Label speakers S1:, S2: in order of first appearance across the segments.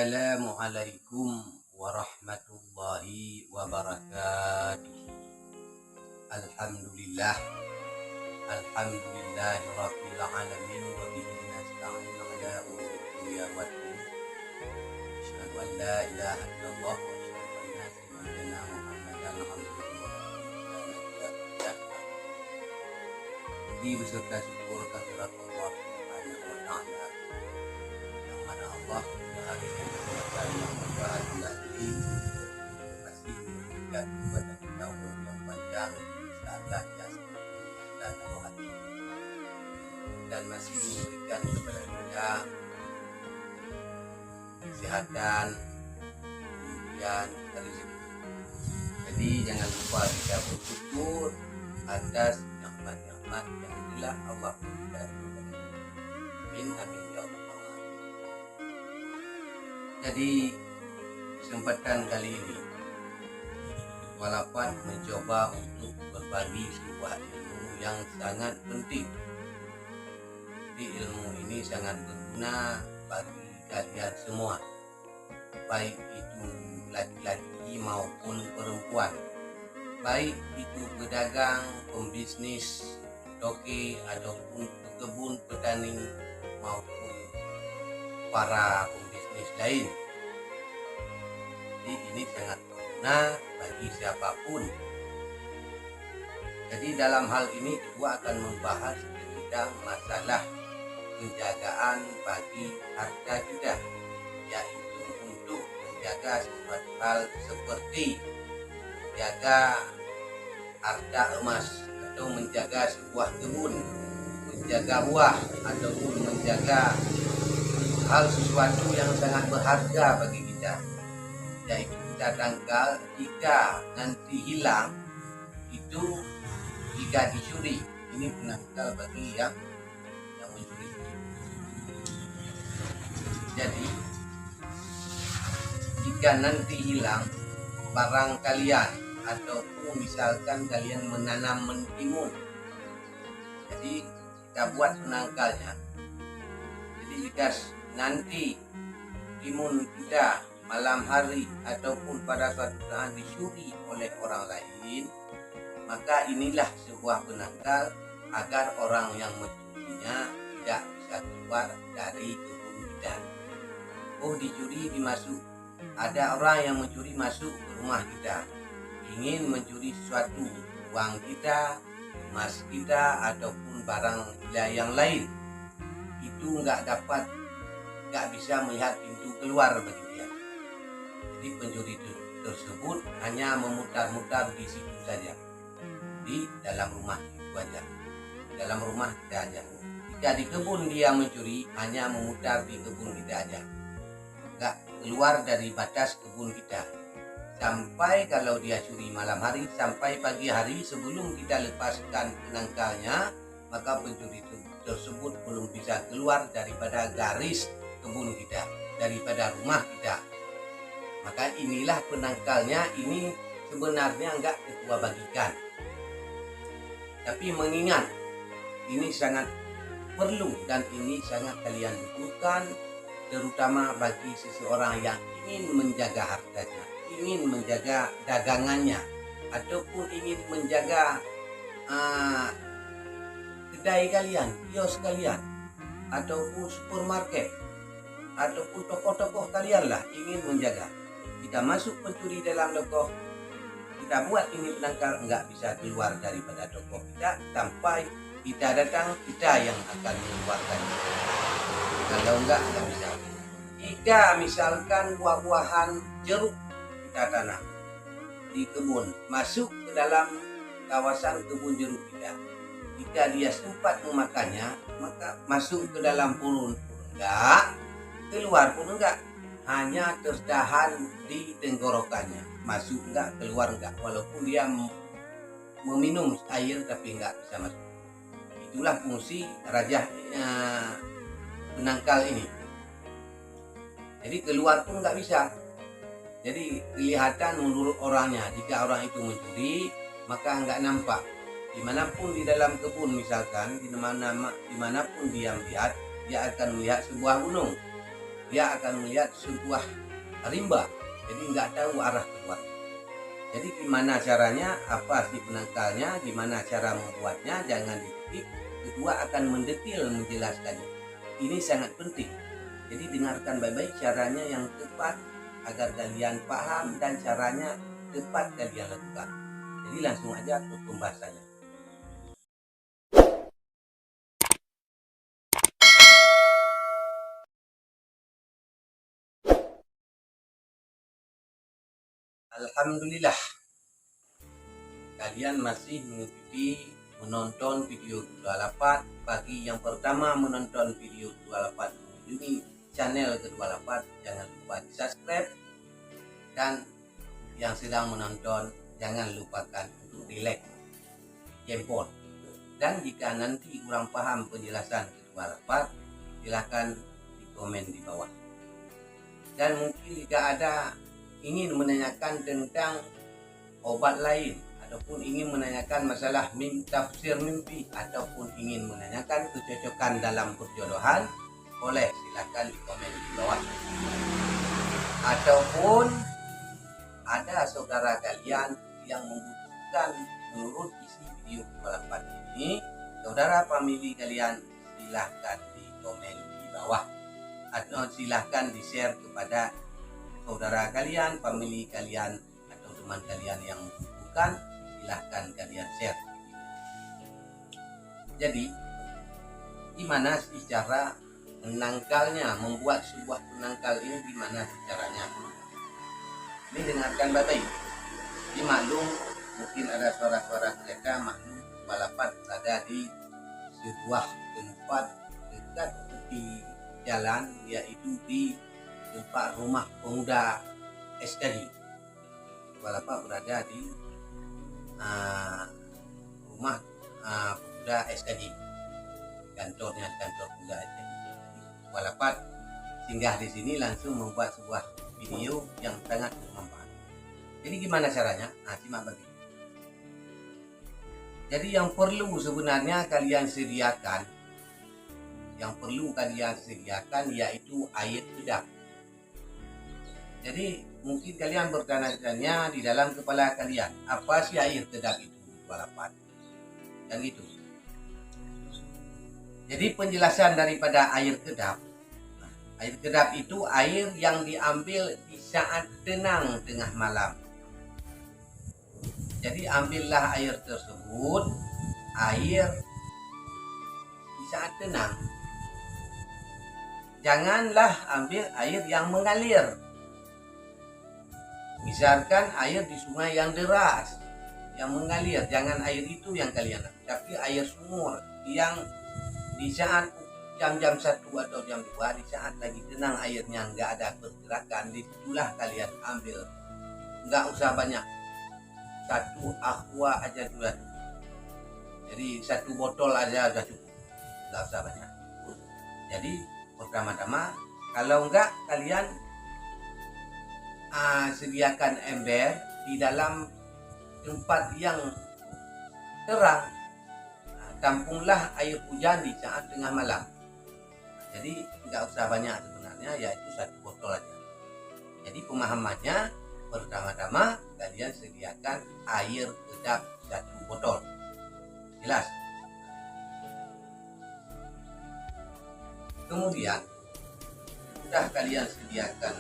S1: Assalamualaikum warahmatullahi wabarakatuh. Alhamdulillah. Alhamdulillahirabbil alamin wa bihi nasta'in 'ala umuri dunya waddin. Asyhadu an la ilaha illallah wa asyhadu anna sayyidina Muhammadan abduhu wa rasuluh. Puji beserta syukur kehadirat Allah Subhanahu wa taala. Yang mana Allah yang berbahagia ini masih memberikan kepada kita umur yang panjang, insyaallah ya, dan hati, dan masih memberikan kepada kita kesehatan, kemudian rezeki. Jadi jangan lupa kita bersyukur atas nikmat-nikmat yang telah Allah berikan kepada kita. Amin amin ya Allah. Jadi kesempatan kali ini walaupun mencoba untuk berbagi sebuah ilmu yang sangat penting. Jadi ilmu ini sangat berguna bagi kalian semua, baik itu laki-laki maupun perempuan, baik itu pedagang, pembisnis, toke ataupun pekebun, petani maupun para pembisnis lain. Jadi ini sangat berguna bagi siapapun. Jadi dalam hal ini kedua akan membahas tentang masalah penjagaan bagi harta kita, yaitu untuk menjaga sesuatu hal seperti menjaga harta emas, atau menjaga sebuah kebun, menjaga buah, ataupun menjaga hal sesuatu yang sangat berharga bagi kita, yaitu kita tangkal jika nanti hilang, itu jika dicuri. Ini penangkal bagi yang mencuri. Jadi jika nanti hilang barang kalian, ataupun misalkan kalian menanam mentimun, jadi kita buat penangkalnya. Jadi jika nanti timun kita malam hari ataupun pada suatu saat dicuri oleh orang lain, maka inilah sebuah penangkal agar orang yang mencurinya tidak bisa keluar dari kebun kita. Oh, dicuri dimasuk. Ada orang yang mencuri masuk ke rumah kita, ingin mencuri sesuatu, uang kita, emas kita, ataupun barang yang lain. Itu nggak bisa melihat pintu keluar bagi dia. Jadi pencuri tersebut hanya memutar-mutar di situ saja, di dalam rumah itu aja, dalam rumah kita aja. Jika di kebun dia mencuri, hanya memutar di kebun kita aja, nggak keluar dari batas kebun kita. Sampai kalau dia curi malam hari, sampai pagi hari sebelum kita lepaskan penangkalnya, maka pencuri tersebut belum bisa keluar daripada garis kebun kita, daripada rumah kita. Maka inilah penangkalnya. Ini sebenarnya enggak ketua bagikan, tapi mengingat ini sangat perlu dan ini sangat kalian butuhkan, terutama bagi seseorang yang ingin menjaga hartanya, ingin menjaga dagangannya, ataupun ingin menjaga kedai kalian, kios kalian, ataupun supermarket, ataupun toko-toko kalian lah, ingin menjaga. Kita masuk pencuri dalam toko, kita buat ini penangkal, enggak bisa keluar daripada toko kita sampai kita datang, kita yang akan mengeluarkannya. Kalau enggak bisa. Jika misalkan buah-buahan jeruk kita tanam di kebun, masuk ke dalam kawasan kebun jeruk kita, jika dia sempat memakannya, maka masuk ke dalam purun enggak, keluar pun enggak, hanya tertahan di tenggorokannya, masuk enggak, keluar enggak, walaupun dia meminum air tapi enggak bisa masuk. Itulah fungsi rajah penangkal ini. Jadi keluar pun enggak bisa. Jadi kelihatan menurut orangnya. Jika orang itu mencuri, maka enggak nampak. Dimanapun di dalam kebun, misalkan dimanapun dia melihat, dia akan melihat sebuah gunung. dia akan melihat sebuah rimba, jadi nggak tahu arah keluar. Jadi gimana caranya, apa sih penangkalnya, gimana cara membuatnya, jangan dikit. Kedua akan mendetil menjelaskannya. Ini sangat penting. Jadi dengarkan baik-baik caranya yang tepat agar kalian paham dan caranya tepat kalian lakukan. Jadi langsung aja ke pembahasannya. Alhamdulillah, kalian masih mengikuti menonton video 28. Bagi yang pertama menonton video 28, kunjungi channel ke-28, jangan lupa di subscribe. Dan yang sedang menonton, jangan lupakan untuk di like, jempol. Dan jika nanti kurang paham penjelasan ke-28, silahkan di komen di bawah. Dan mungkin jika ada ingin menanyakan tentang obat lain, ataupun ingin menanyakan masalah tafsir mimpi, ataupun ingin menanyakan kecocokan dalam perjodohan, boleh silakan di komen di bawah. Ataupun ada saudara kalian yang membutuhkan menurut isi video balapan ini, saudara family kalian silahkan di komen di bawah, atau silahkan di share kepada saudara kalian, family kalian, atau teman kalian yang membutuhkan, silahkan kalian share. Jadi gimana sih cara menangkalnya, membuat sebuah penangkal ini gimana caranya? Ini dengarkan baik-baik. Ini maklum, mungkin ada suara-suara kereta, maklum balapan berada di sebuah tempat dekat di jalan, yaitu di tempat rumah pemuda SKJ. Balapan berada di rumah pemuda SKJ, kantor pemuda SKJ. Balapan singgah di sini langsung membuat sebuah video yang sangat bermanfaat. Jadi gimana caranya? Simak bagi. Jadi yang perlu sebenarnya kalian sediakan, yaitu air kedap. Jadi mungkin kalian bertanya-tanya di dalam kepala kalian, apa sih air kedap itu? Balapan dan itu. Jadi penjelasan daripada air kedap. Air kedap itu air yang diambil di saat tenang tengah malam. Jadi ambillah air tersebut, air di saat tenang. Janganlah ambil air yang mengalir. Misalkan air di sungai yang deras, yang mengalir, jangan air itu yang kalian ambil, tapi air sumur yang di saat jam-jam 1 atau jam 2, di saat lagi tenang airnya nggak ada pergerakan, disitulah kalian ambil. Nggak usah banyak, 1 aqua aja sudah cukup. Jadi 1 botol aja sudah cukup, nggak usah banyak. Jadi pertama-tama, kalau nggak kalian sediakan ember di dalam tempat yang terang. Tampunglah air hujan di saat tengah malam. Jadi nggak usah banyak sebenarnya, yaitu 1 botol aja. Jadi pemahamannya, pertama-tama kalian sediakan air kedap 1 botol. Jelas? Kemudian sudah kalian sediakan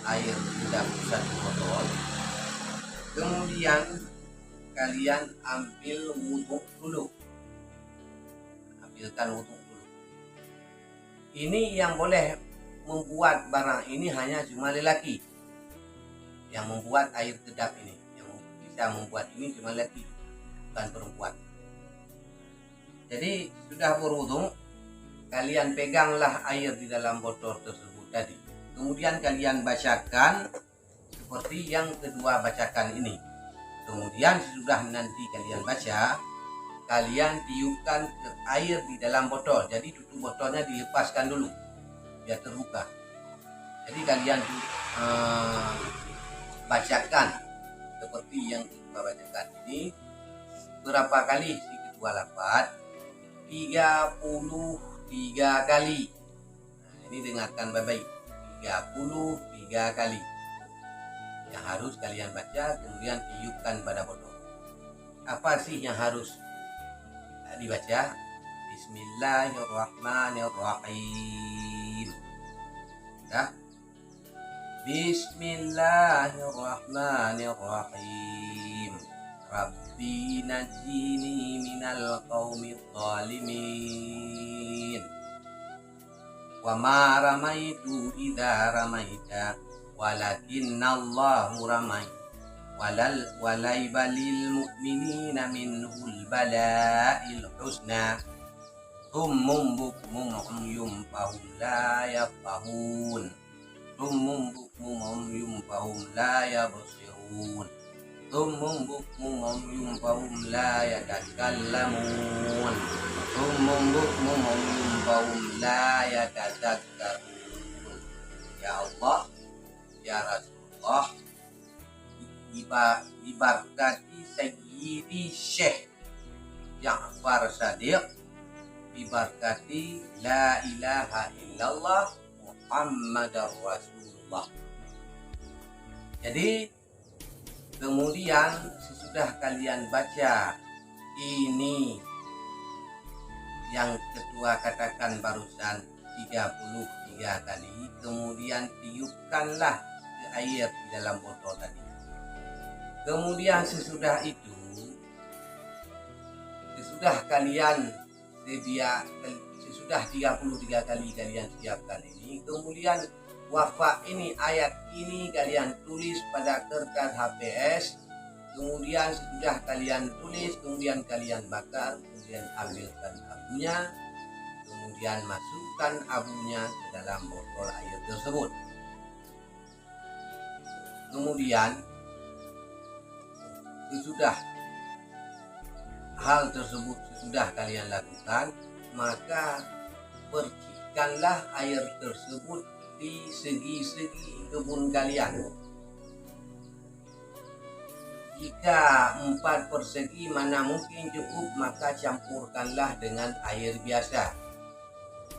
S1: air kedap 1 botol, kemudian kalian ambil wudhu dulu. Ambilkan wudhu dulu. Ini yang boleh membuat barang ini hanya cuma lelaki. Yang membuat air kedap ini, yang bisa membuat ini cuma lelaki, bukan perempuan. Jadi sudah berwudhu, kalian peganglah air di dalam botol tersebut tadi. Kemudian kalian bacakan seperti yang kedua bacakan ini. Kemudian sudah nanti kalian baca, kalian tiupkan ke air di dalam botol. Jadi tutup botolnya dilepaskan dulu biar terbuka. Jadi kalian bacakan seperti yang kedua bacakan ini. Berapa kali si kedua lapat? 33 kali. Nah, ini dengarkan baik-baik. 33 kali yang harus kalian baca, kemudian tiupkan pada botol. Apa sih yang harus dibaca? Bismillahirrahmanirrahim. Ya. Bismillahirrahmanirrahim. Rabbi najini minal qaumidh zalimin. Wa ma ramaitu idza ramaita walakinnallahu ramai walaibalil mu'minina minhul bala'il husna summum bukmum umyum fahum la yafqahun summum bukmum umyum fahum la yabsirun summum bukmum umyum fahum la yatakallamun summum bukmum umyum fahum la yatadzakkarun. Ya Allah, ya Rasulullah, diberkati Sayyidi Syekh Ja'far Shadiq, diberkati La ilaha illallah Muhammadar Rasulullah. Jadi kemudian sesudah kalian baca ini yang ketua katakan barusan 33 kali, kemudian tiupkanlah ke air di dalam botol tadi. Kemudian sesudah itu, sesudah kalian sesudah 33 kali kalian siapkan ini, kemudian wafa ini, ayat ini kalian tulis pada kertas HPS, kemudian sesudah kalian tulis, kemudian kalian bakar, kemudian ambilkan abunya, kemudian masukkan abunya ke dalam botol air tersebut. Kemudian sesudah hal tersebut sudah kalian lakukan, maka percikanlah air tersebut di segi-segi kebun kalian. Jika 4 persegi mana mungkin cukup, maka campurkanlah dengan air biasa.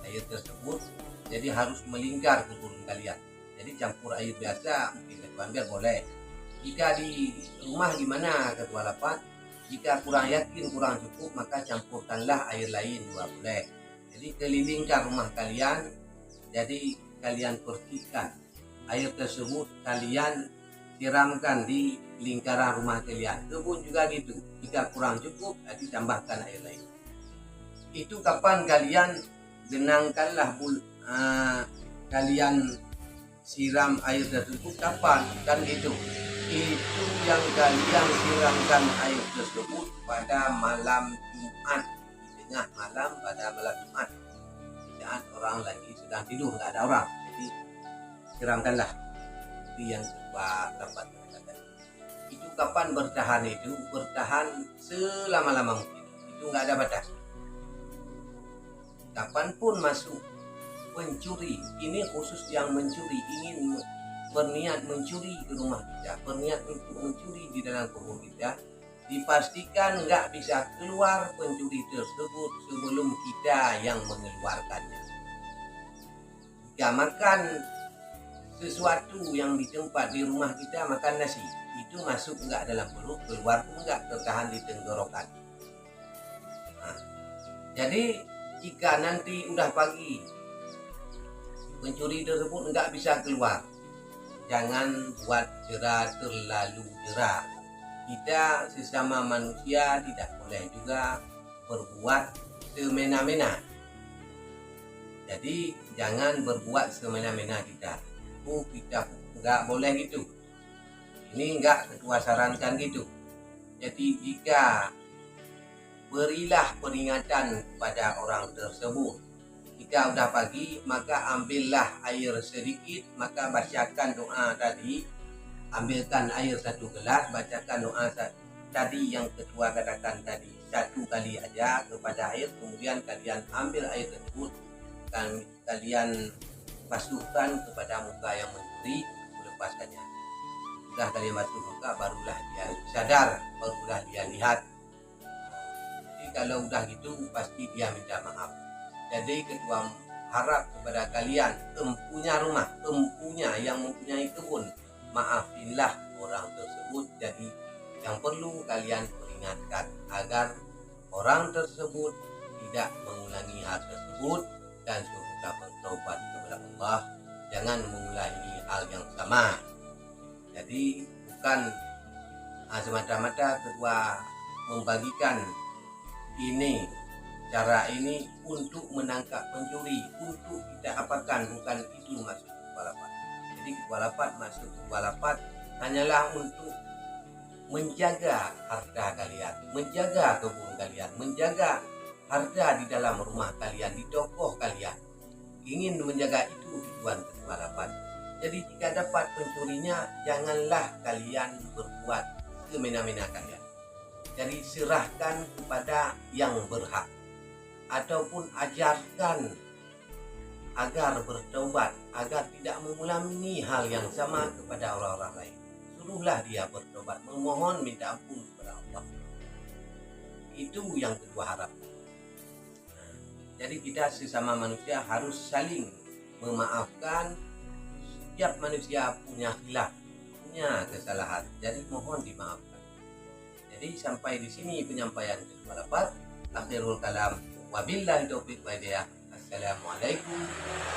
S1: Air tersebut jadi harus melingkar kebun kalian. Jadi campur air biasa, mungkin ketua ambil boleh. Jika di rumah gimana ketua lapat? Jika kurang yakin, kurang cukup, maka campurkanlah air lain juga boleh. Jadi kelilingkan rumah kalian, jadi kalian percikan air tersebut, kalian siramkan di lingkaran rumah kalian. Kebun juga gitu, jika kurang cukup, nanti tambahkan air lain. Itu kapan kalian genangkanlah kalian siram air tersebut, kapan? Kan gitu. Itu yang kalian siramkan air tersebut pada malam Jumat, di tengah malam pada malam Jumat, saat orang lagi sedang tidur, nggak ada orang, jadi siramkanlah. Itu yang dapat katakan. Itu kapan bertahan? Itu bertahan selama-lama mungkin, itu nggak ada batas. Kapanpun masuk pencuri, ini khusus yang mencuri, ingin berniat mencuri ke rumah kita, berniat untuk mencuri di dalam kebun kita, dipastikan nggak bisa keluar pencuri tersebut sebelum kita yang mengeluarkannya. Jika makan sesuatu yang di tempat di rumah kita, makan nasi, itu masuk nggak dalam perut, keluar pun nggak, tertahan di tenggorokan. Nah, jadi jika nanti udah pagi pencuri tersebut nggak bisa keluar, jangan buat jera terlalu jera. Kita sesama manusia tidak boleh juga berbuat semena-mena. Jadi jangan berbuat semena-mena kita. Kita nggak boleh gitu. Ini nggak ketua sarankan gitu. Jadi jika berilah peringatan kepada orang tersebut. Jika udah pagi, maka ambillah air sedikit, maka bacakan doa tadi, ambilkan air 1 gelas, bacakan doa tadi yang ketua katakan tadi 1 kali aja kepada air, kemudian kalian ambil air tersebut, kalian basuhkan kepada muka yang mencuri, melepaskannya. Sudah kalian basuh muka, barulah dia sadar, barulah dia lihat. Jadi kalau udah gitu, pasti dia minta maaf. Jadi ketua harap kepada kalian, empunya rumah, empunya yang mempunyai kebun, maafinlah orang tersebut. Jadi yang perlu kalian peringatkan agar orang tersebut tidak mengulangi hal tersebut dan suruhlah bertaubat kepada Allah, jangan mengulangi hal yang sama. Jadi bukan semata-mata kedua membagikan ini cara ini untuk menangkap pencuri, untuk kita apakan, bukan itu maksud kualapat. Jadi kualapat, maksud kualapat hanyalah untuk menjaga harta kalian, menjaga kebun kalian, menjaga harta di dalam rumah kalian, di toko kalian. Ingin menjaga itu tujuan kualapat. Jadi jika dapat pencurinya, janganlah kalian berbuat semena-mena kalian. Jadi serahkan kepada yang berhak, ataupun ajarkan agar bertaubat, agar tidak mengulangi hal yang sama kepada orang-orang lain. Suruhlah dia bertaubat, memohon minta ampun kepada Allah. Itu yang kedua harap. Jadi kita sesama manusia harus saling memaafkan. Setiap manusia punya khilaf, punya kesalahan. Jadi mohon dimaafkan. Jadi sampai di sini penyampaian ke-8. Akhirul kalam. Wabillahi taufiq wa hidayah. Assalamualaikum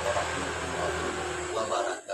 S1: warahmatullahi wabarakatuh.